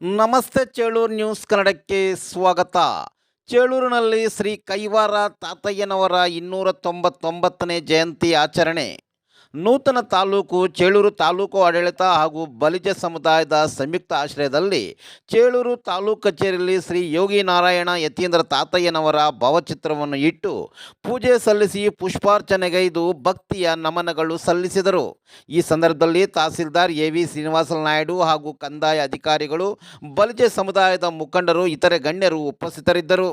ನಮಸ್ತೆ ಚೇಳೂರು ನ್ಯೂಸ್ ಕನ್ನಡಕ್ಕೆ ಸ್ವಾಗತ. ಚೇಳೂರಿನಲ್ಲಿ ಶ್ರೀ ಕೈವಾರ ತಾತಯ್ಯನವರ 299ನೇ ಜಯಂತಿ ಆಚರಣೆ. ನೂತನ ತಾಲೂಕು ಚೇಳೂರು ತಾಲೂಕು ಆಡಳಿತ ಹಾಗೂ ಬಲಿಜ ಸಮುದಾಯದ ಸಂಯುಕ್ತ ಆಶ್ರಯದಲ್ಲಿ ಚೇಳೂರು ತಾಲೂಕು ಕಚೇರಿಯಲ್ಲಿ ಶ್ರೀ ಯೋಗಿ ನಾರಾಯಣ ಯತೀಂದ್ರ ತಾತಯ್ಯನವರ ಭಾವಚಿತ್ರವನ್ನು ಇಟ್ಟು ಪೂಜೆ ಸಲ್ಲಿಸಿ ಪುಷ್ಪಾರ್ಚನೆಗೈದು ಭಕ್ತಿಯ ನಮನಗಳು ಸಲ್ಲಿಸಿದರು. ಈ ಸಂದರ್ಭದಲ್ಲಿ ತಹಸೀಲ್ದಾರ್ ಎ ವಿ ಶ್ರೀನಿವಾಸ ನಾಯ್ಡು ಹಾಗೂ ಕಂದಾಯ ಅಧಿಕಾರಿಗಳು, ಬಲಿಜ ಸಮುದಾಯದ ಮುಖಂಡರು, ಇತರೆ ಗಣ್ಯರು ಉಪಸ್ಥಿತರಿದ್ದರು.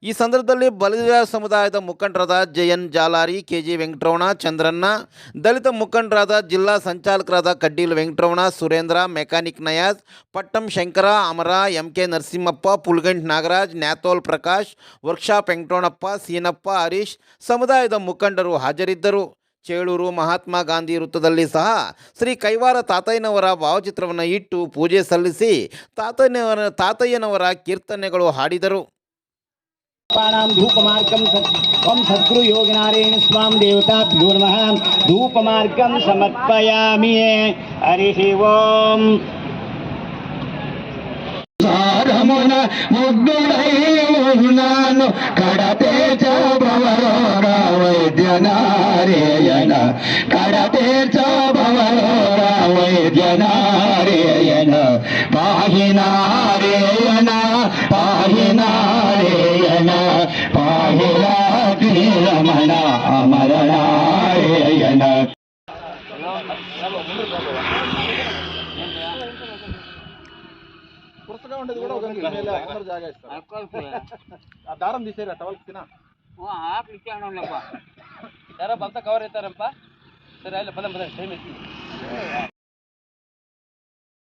ಈ ಸಂದರ್ಭದಲ್ಲಿ ಬಲಿಜ ಸಮುದಾಯದ ಮುಖಂಡರಾದ ಜಯನ್ ಜಾಲಾರಿ, ಕೆಜಿ ವೆಂಕಟರಮಣ, ಚಂದ್ರಣ್ಣ, ದಲಿತ ಮುಖಂಡರಾದ ಜಿಲ್ಲಾ ಸಂಚಾಲಕರಾದ ಕಡ್ಡೀಲ್ ವೆಂಕಟರಮಣ, ಸುರೇಂದ್ರ, ಮೆಕ್ಯಾನಿಕ್ ನಯಾಜ್, ಪಟ್ಟಂ ಶಂಕರ, ಅಮರ, ಎಂಕೆ ನರಸಿಂಹಪ್ಪ, ಪುಲ್ಗಂಟ್ ನಾಗರಾಜ್, ನ್ಯಾತೋಲ್ ಪ್ರಕಾಶ್, ವರ್ಕ್ಶಾಪ್ ವೆಂಕಟರಮಣಪ್ಪ, ಸೀನಪ್ಪ, ಹರೀಶ್ ಸಮುದಾಯದ ಮುಖಂಡರು ಹಾಜರಿದ್ದರು. ಚೇಳೂರು ಮಹಾತ್ಮ ಗಾಂಧಿ ವೃತ್ತದಲ್ಲಿ ಸಹ ಶ್ರೀ ಕೈವಾರ ತಾತಯ್ಯನವರ ಭಾವಚಿತ್ರವನ್ನು ಇಟ್ಟು ಪೂಜೆ ಸಲ್ಲಿಸಿ ತಾತಯ್ಯನವರ ಕೀರ್ತನೆಗಳು ಹಾಡಿದರು. धूपमार्गम ओम सद्गुरु योगिनारायण स्वामी देवताभ्यो नमः. धूपमार्गम समर्पयामि. हरिः ओम. ಸಾರಮುನ ಮುಗ್ಗುಡೈನಾನು ಕಡತೆ ಚಬವರೋರ ವೈದ್ಯನಾರೇಯನ ಕಡತೆ ಚಬವರೋರ ವೈದ್ಯನಾರೇಯನ ಪಾಹಿನಾರೇಯನ ಪಾಹಿನಾರೇಯನ ಪಾಹಿರಾತ್ರಿ ರಮಣ ಅಮರನಾರೇಯನ. పుస్తకం ఉండేది కూడా ఒక జాగా ఇస్తారు. ఆ దారం తీసేరా టవల్కి తినా ఆకులు ఇచ్చానప్ప సరే అంతా కవర్ అవుతారప్ప. సరే పదం టైం ఎత్తి